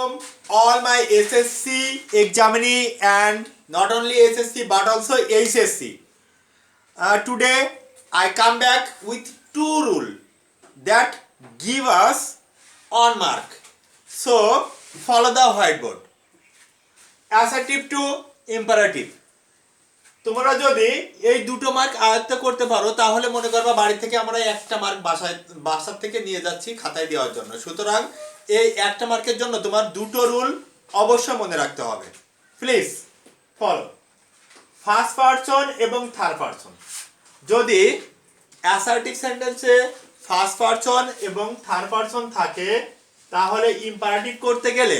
welcome all my SSC examinee and not only SSC but also HSC. Today I come back with two rules that give us on mark. So follow the whiteboard. Assertive to imperative. তোমরা যদি এই দুটো mark আয়ত্ত করতে পারো তাহলে মনে করবা বাড়ি থেকে আমরা একটা মার্ক বাসা থেকে নিয়ে যাচ্ছি খাতায় দেওয়ার জন্য। সুতরাং এই একটা মার্কের জন্য তোমার দুটো রুল অবশ্যই মনে রাখতে হবে। Please follow. ফার্স্ট পারসন এবং থার্ড পারসন। যদি অ্যাসার্টিভ সেন্টেন্সে ফার্স্ট পারসন এবং থার্ড পারসন থাকে তাহলে ইম্পারেটিভ করতে গেলে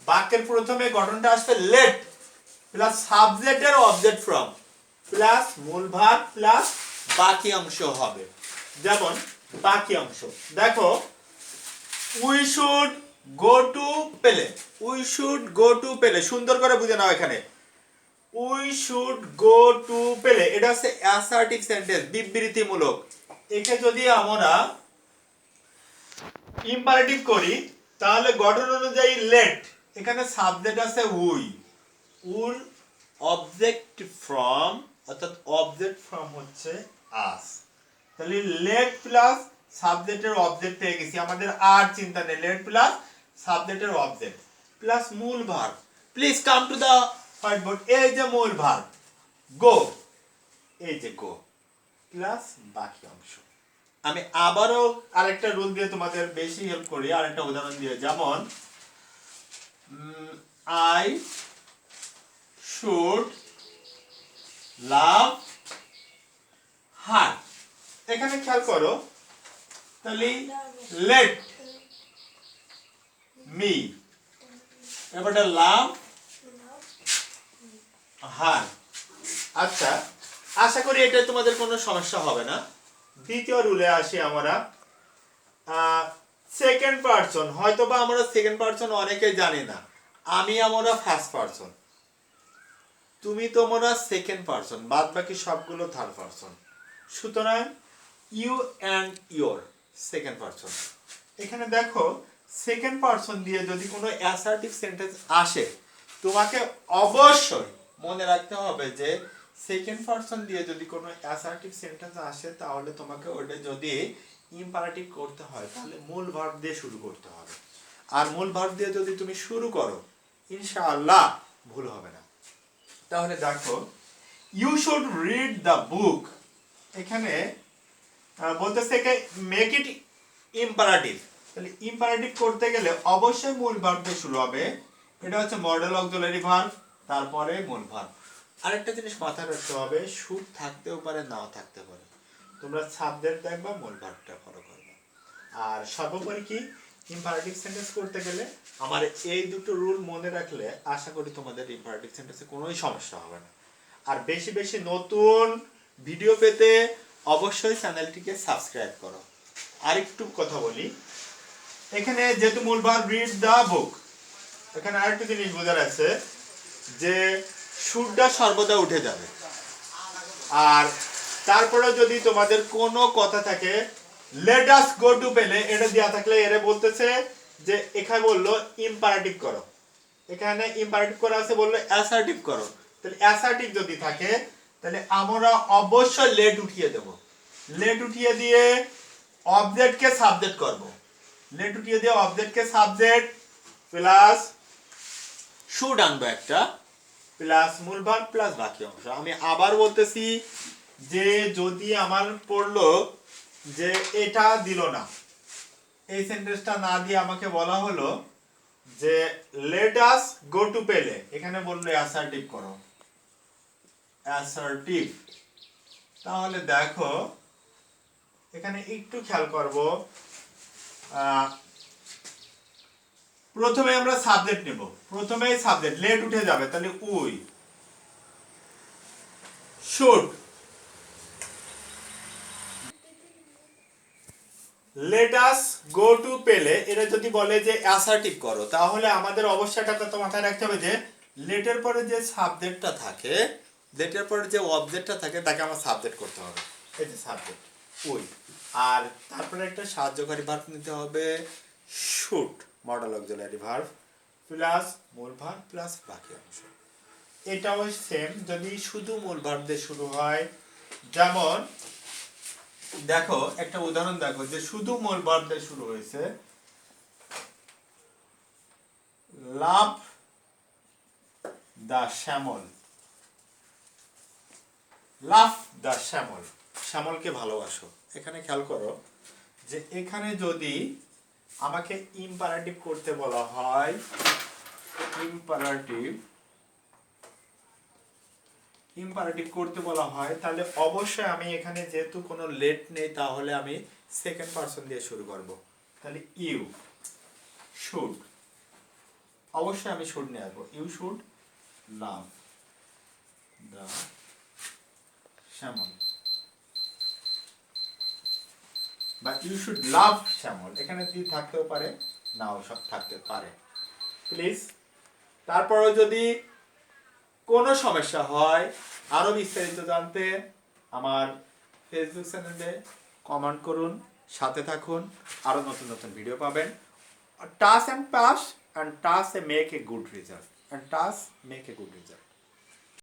বাক্যের প্রথমে গঠনটা আসবে লেট প্লাস সাবজেক্টের অবজেক্ট ফ্রম প্লাস মূল ভার্ব প্লাস বাকি অংশ হবে। যেমন বাকি অংশ দেখো, উই শুড গো টু পেলে। উই শুড গো টু পেলে, সুন্দর করে বুঝে নাও এখানে। উই শুড গো টু পেলে এটা হচ্ছে অ্যাসার্টিভ সেন্টেন্স, বিবৃতিমূলক। একে যদি আমরা ইম্পারেটিভ করি তাহলে গঠন অনুযায়ী লেট, এখানে সাবজেক্ট আছে উই, উল অবজেক্ট ফ্রম, অর্থাৎ অবজেক্ট ফ্রম হচ্ছে আস। তাহলে লেট প্লাস সাবজেক্টের অবজেক্ট পেয়ে গেছি, আমাদের আর চিন্তা নেই। লেট প্লাস সাবজেক্টের অবজেক্ট প্লাস মূল verb. Please come to the whiteboard. এই যে মূল ভার্ব গো, এই যে গো প্লাস বাকি অংশ। আমি আবারও আরেকটা রুল দিয়ে তোমাদের বেশি হেল্প করি, আরেকটা উদাহরণ দিয়ে। যেমন আই শুড লাভ হার। এখানে খেয়াল করো, তাহলে লেট মি, এবারে লাভ হার। আচ্ছা, আশা করি এটা তোমাদের কোনো সমস্যা হবে না। দ্বিতীয় রুলে আসি আমরা। সেকেন্ড পারসন, হয়তোবা আমরা সেকেন্ড পারসন অনেকে জানি না। আমরা ফার্স্ট পারসন, তুমি তোমরা সেকেন্ড পারসন, বাদ বাকি সবগুলো থার্ড পারসন। সুতরাং you and your second person. এখানে দেখো, সেকেন্ড পারসন দিয়ে যদি কোনো অ্যাসার্টিভ সেন্টেন্স আসে তোমাকে অবশ্যই মনে রাখতে হবে যে সেকেন্ড পারসন দিয়ে যদি কোনো অ্যাসার্টিভ সেন্টেন্স আসে তাহলে তোমাকে ওটা যদি ইম্পারেটিভ করতে হয় তাহলে মূল ভার্ব দিয়ে শুরু করতে হবে। আর মূল ভার্ব দিয়ে যদি তুমি শুরু করো ইনশাআল্লাহ ভুল হবে না। তাহলে দেখো, you should read the book. এখানে বলতেছে মেক ইট ইম্পারেটিভ। তাহলে ইম্পারেটিভ করতে গেলে অবশ্যই মূল ভার্ব দিয়ে শুরু হবে। এটা হচ্ছে মডেল অক্সিলারি ভার্ব, তারপরে মূল ভার্ব। আরেকটা জিনিস মাথায় রাখতে হবে, শুড থাকতেও পারে নাও থাকতে পারে। তোমরা সাবজেক্ট দেখবা, মূল ভার্বটা ফলো করবে। আর সর্বোপরি কি, ইম্পারেটিভ সেন্টেন্স করতে গেলে আমার এই দুটো রুল মনে রাখলে আশা করি তোমাদের ইম্পারেটিভ সেন্টেন্সে কোনোই সমস্যা হবে না। আর বেশি বেশি নতুন ভিডিও পেতে অবশ্যই চ্যানেলটিকে সাবস্ক্রাইব করো। আরেকটু কথা বলি, এখানে যেহেতু মূল ভার্ব রিড দ্য বুক, এখানে আরেকটু জিনিস বোঝার আছে যে শুডটা সর্বদা উঠে যাবে। আর তারপরে যদি তোমাদের কোনো কথা থাকে লেট আস গো টু পেলে, এটা দেওয়া থাকলে এরা বলতেছে যে এখানে বললো ইম্পারেটিভ করো, এখানে ইম্পারেটিভ করা আছে বললো অ্যাসার্টিভ করো। তাহলে অ্যাসার্টিভ যদি থাকে তাহলে আমরা অবশ্যই লেট উঠিয়ে দেব। লেট উঠিয়ে দিয়ে অবজেক্টকে সাবজেক্ট করব। লেট উঠিয়ে দিয়ে অবজেক্টকে সাবজেক্ট প্লাস শুড আনবো একটা, প্লাস মূল ভার্ব প্লাস বাকি অংশ। আমি আবার বলতেছি যে যদি আমার পড়লো যে এটা দিল না, এই সেন্টেন্সটা না দিয়ে আমাকে বলা হলো যে লেট আস গো টু পেলে, এখানে বললো অ্যাসার্টিভ করো, অ্যাসার্টিভ। তাহলে দেখো এখানে একটু খেয়াল করব, প্রথমে আমরা সাবজেক্ট নেব, প্রথমেই সাবজেক্ট লেট উঠে যাবে, তাহলে we should let us go to পেলে, এটা যদি বলে যে অ্যাসার্টিভ করো তাহলে আমাদের অবশ্যই একটা কথা মাথায় রাখতে হবে যে লেটের পরে যে সাবজেক্টটা থাকে, লেটের পরে যে অবজেক্টটা থাকে তাকে আমার সাবজেক্ট করতে হবে। এই যে সাবজেক্ট উই, আর তারপরে একটা সাহায্যকারী ভার্ব নিতে হবে should, modal auxiliary verb, plus মূল ভার্ব প্লাস বাকি অংশ। এটাও সেম যদি শুধু মূল ভার্ব দিয়ে শুরু হয়, যেমন দেখো একটা উদাহরণ দেখো যে শুধু মূল ভার্ব দিয়ে শুরু হয়েছে, লাভ দা শ্যামল, লাভ দা শ্যামল, শ্যামলকে ভালোবাসো। এখানে খেয়াল করো যে এখানে যদি আমাকে ইম্পারেটিভ করতে বলা হয়, ইম্পারেটিভ করতে বলা হয়, তাহলে অবশ্যই আমি এখানে যেহেতু কোনো লেট নেই তাহলে আমি সেকেন্ড পারসন দিয়ে শুরু করব। তাহলে ইউ শুড, অবশ্যই আমি শুড নিয়ে আসবো। ইউ শুড লাভ দা শ্যামল, বা ইউ শুড লাভ শ্যামল। এখানে দি থাকতেও পারে, নাও সব থাকতে পারে, প্লিজ। তারপরও যদি কোনো সমস্যা হয়, আরো বিস্তারিত জানতে আমার ফেসবুক চ্যানেলে কমেন্ট করুন, সাথে থাকুন, আরো নতুন নতুন ভিডিও পাবেন। Task and pass and task make a good result, and task make a good result.